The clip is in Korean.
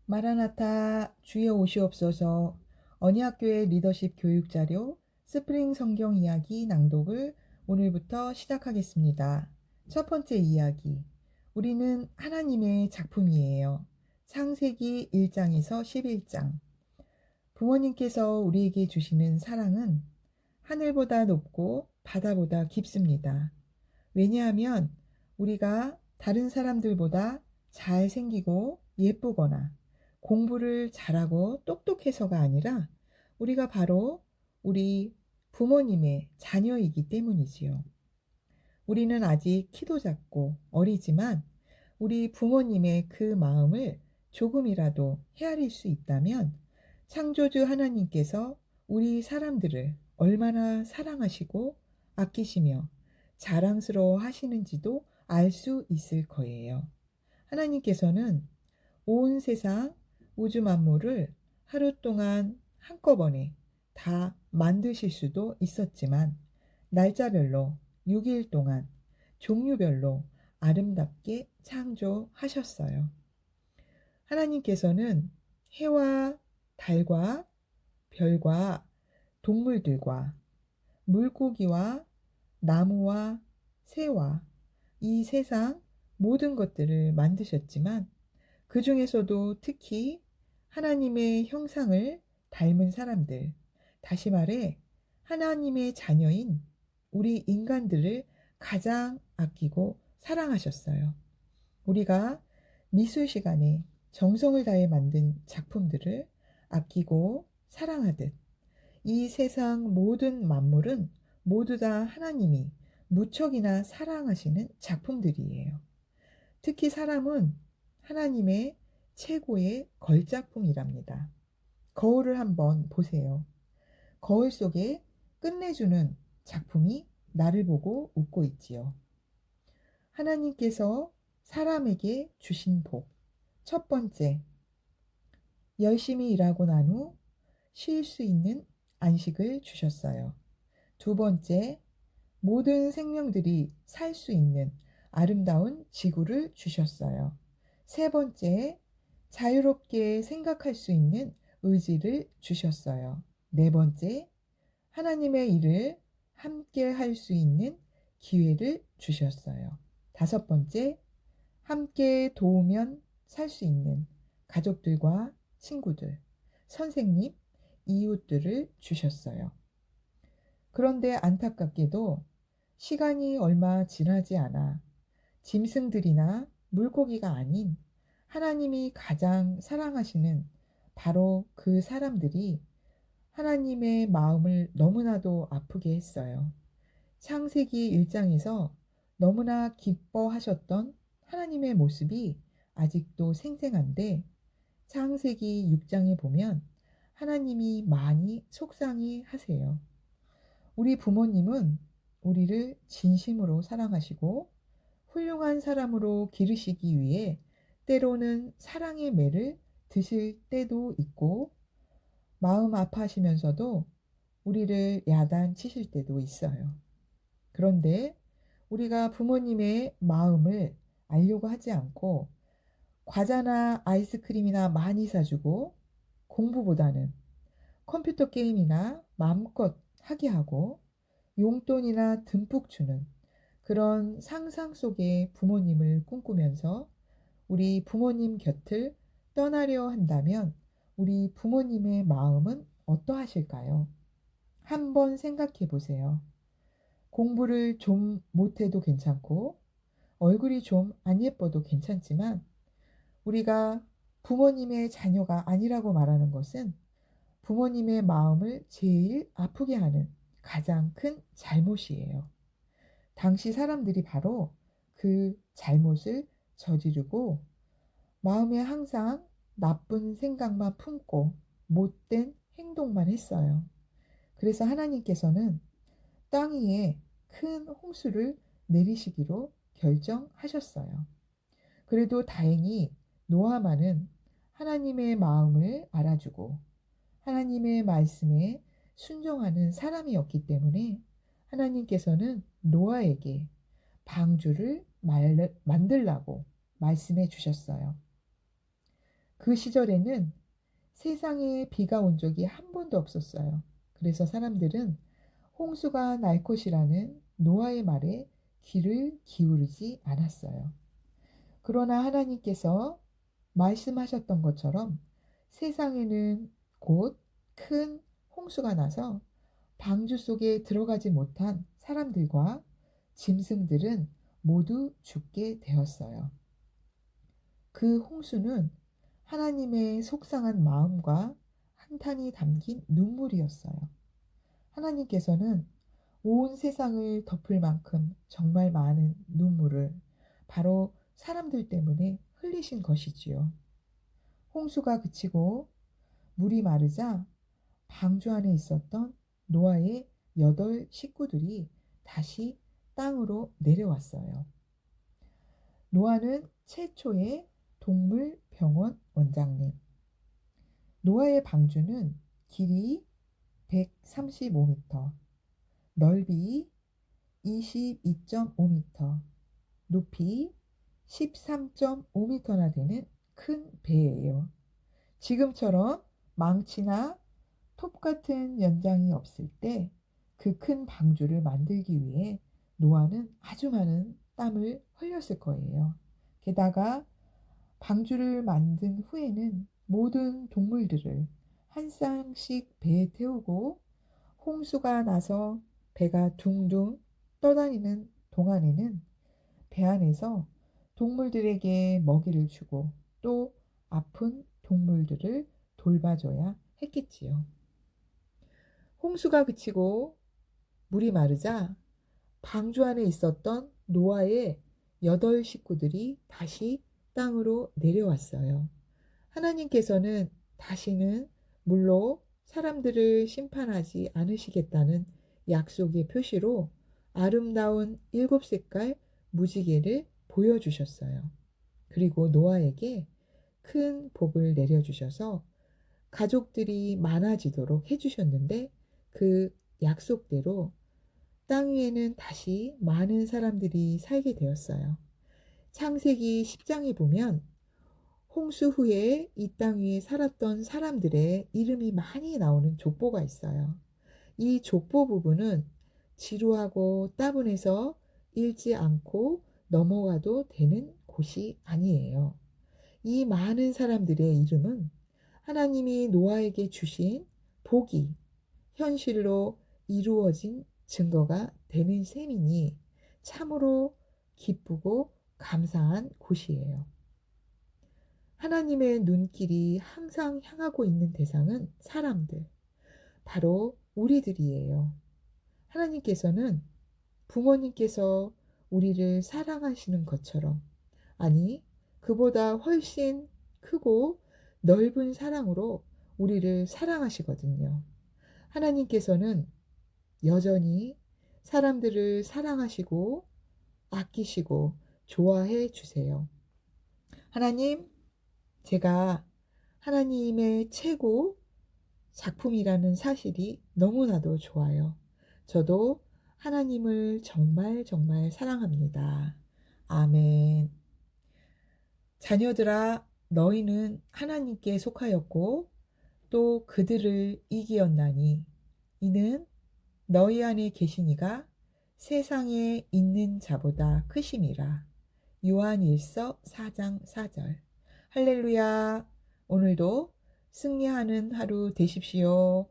마라나타 주여 오시옵소서. 언약교회 리더십 교육 자료 스프링 성경 이야기 낭독을 오늘부터 시작하겠습니다. 첫 번째 이야기. 우리는 하나님의 작품이에요. 창세기 1장에서 11장. 부모님께서 우리에게 주시는 사랑은 하늘보다 높고 바다보다 깊습니다. 왜냐하면 우리가 다른 사람들보다 잘생기고 예쁘거나 공부를 잘하고 똑똑해서가 아니라 우리가 바로 우리 부모님의 자녀이기 때문이지요. 우리는 아직 키도 작고 어리지만 우리 부모님의 그 마음을 조금이라도 헤아릴 수 있다면 창조주 하나님께서 우리 사람들을 얼마나 사랑하시고 아끼시며 자랑스러워 하시는지도 알 수 있을 거예요. 하나님께서는 온 세상 우주 만물을 하루 동안 한꺼번에 다 만드실 수도 있었지만 날짜별로 6일 동안 종류별로 아름답게 창조하셨어요. 하나님께서는 해와 달과 별과 동물들과 물고기와 나무와 새와 이 세상 모든 것들을 만드셨지만 그 중에서도 특히 하나님의 형상을 닮은 사람들, 다시 말해 하나님의 자녀인 우리 인간들을 가장 아끼고 사랑하셨어요. 우리가 미술 시간에 정성을 다해 만든 작품들을 아끼고 사랑하듯 이 세상 모든 만물은 모두 다 하나님이 무척이나 사랑하시는 작품들이에요. 특히 사람은 하나님의 최고의 걸작품이랍니다. 거울을 한번 보세요. 거울 속에 끝내주는 작품이 나를 보고 웃고 있지요. 하나님께서 사람에게 주신 복. 첫 번째, 열심히 일하고 난 후 쉴 수 있는 안식을 주셨어요. 두 번째, 모든 생명들이 살 수 있는 아름다운 지구를 주셨어요. 세 번째, 자유롭게 생각할 수 있는 의지를 주셨어요. 네 번째, 하나님의 일을 함께 할 수 있는 기회를 주셨어요. 다섯 번째, 함께 도우면 살 수 있는 가족들과 친구들, 선생님, 이웃들을 주셨어요. 그런데 안타깝게도 시간이 얼마 지나지 않아 짐승들이나 물고기가 아닌 하나님이 가장 사랑하시는 바로 그 사람들이 하나님의 마음을 너무나도 아프게 했어요. 창세기 1장에서 너무나 기뻐하셨던 하나님의 모습이 아직도 생생한데 창세기 6장에 보면 하나님이 많이 속상해 하세요. 우리 부모님은 우리를 진심으로 사랑하시고 훌륭한 사람으로 기르시기 위해 때로는 사랑의 매를 드실 때도 있고 마음 아파하시면서도 우리를 야단치실 때도 있어요. 그런데 우리가 부모님의 마음을 알려고 하지 않고 과자나 아이스크림이나 많이 사주고 공부보다는 컴퓨터 게임이나 마음껏 하게 하고 용돈이나 듬뿍 주는 그런 상상 속의 부모님을 꿈꾸면서 우리 부모님 곁을 떠나려 한다면 우리 부모님의 마음은 어떠하실까요? 한번 생각해 보세요. 공부를 좀 못해도 괜찮고 얼굴이 좀 안 예뻐도 괜찮지만 우리가 부모님의 자녀가 아니라고 말하는 것은 부모님의 마음을 제일 아프게 하는 가장 큰 잘못이에요. 당시 사람들이 바로 그 잘못을 저지르고 마음에 항상 나쁜 생각만 품고 못된 행동만 했어요. 그래서 하나님께서는 땅 위에 큰 홍수를 내리시기로 결정하셨어요. 그래도 다행히 노아만은 하나님의 마음을 알아주고 하나님의 말씀에 순종하는 사람이었기 때문에 하나님께서는 노아에게 방주를 만들라고 말씀해 주셨어요. 그 시절에는 세상에 비가 온 적이 한 번도 없었어요. 그래서 사람들은 홍수가 날 것이라는 노아의 말에 귀를 기울이지 않았어요. 그러나 하나님께서 말씀하셨던 것처럼 세상에는 곧 큰 홍수가 나서 방주 속에 들어가지 못한 사람들과 짐승들은 모두 죽게 되었어요. 그 홍수는 하나님의 속상한 마음과 한탄이 담긴 눈물이었어요. 하나님께서는 온 세상을 덮을 만큼 정말 많은 눈물을 바로 사람들 때문에 흘리신 것이지요. 홍수가 그치고 물이 마르자 방주 안에 있었던 노아의 8 식구들이 다시 땅으로 내려왔어요. 노아는 최초의 동물병원 원장님. 노아의 방주는 길이 135m, 넓이 22.5m, 높이 13.5m나 되는 큰 배예요. 지금처럼 망치나 톱 같은 연장이 없을 때 그 큰 방주를 만들기 위해 노아는 아주 많은 땀을 흘렸을 거예요. 게다가 방주를 만든 후에는 모든 동물들을 한 쌍씩 배에 태우고 홍수가 나서 배가 둥둥 떠다니는 동안에는 배 안에서 동물들에게 먹이를 주고 또 아픈 동물들을 돌봐줘야 했겠지요. 홍수가 그치고 물이 마르자 방주 안에 있었던 노아의 8 식구들이 다시 땅으로 내려왔어요. 하나님께서는 다시는 물로 사람들을 심판하지 않으시겠다는 약속의 표시로 아름다운 7색깔 무지개를 보여주셨어요. 그리고 노아에게 큰 복을 내려주셔서 가족들이 많아지도록 해주셨는데 그 약속대로 땅 위에는 다시 많은 사람들이 살게 되었어요. 창세기 10장에 보면 홍수 후에 이 땅 위에 살았던 사람들의 이름이 많이 나오는 족보가 있어요. 이 족보 부분은 지루하고 따분해서 읽지 않고 넘어가도 되는 곳이 아니에요. 이 많은 사람들의 이름은 하나님이 노아에게 주신 복이 현실로 이루어진 증거가 되는 셈이니 참으로 기쁘고 감사한 곳이에요. 하나님의 눈길이 항상 향하고 있는 대상은 사람들, 바로 우리들이에요. 하나님께서는 부모님께서 우리를 사랑하시는 것처럼, 아니, 그보다 훨씬 크고 넓은 사랑으로 우리를 사랑하시거든요. 하나님께서는 여전히 사람들을 사랑하시고 아끼시고 좋아해 주세요. 하나님, 제가 하나님의 최고 작품이라는 사실이 너무나도 좋아요. 저도 하나님을 정말 정말 사랑합니다. 아멘. 자녀들아, 너희는 하나님께 속하였고 또 그들을 이기었나니 이는 너희 안에 계시니가 세상에 있는 자보다 크심이라. 요한일서 4장 4절. 할렐루야. 오늘도 승리하는 하루 되십시오.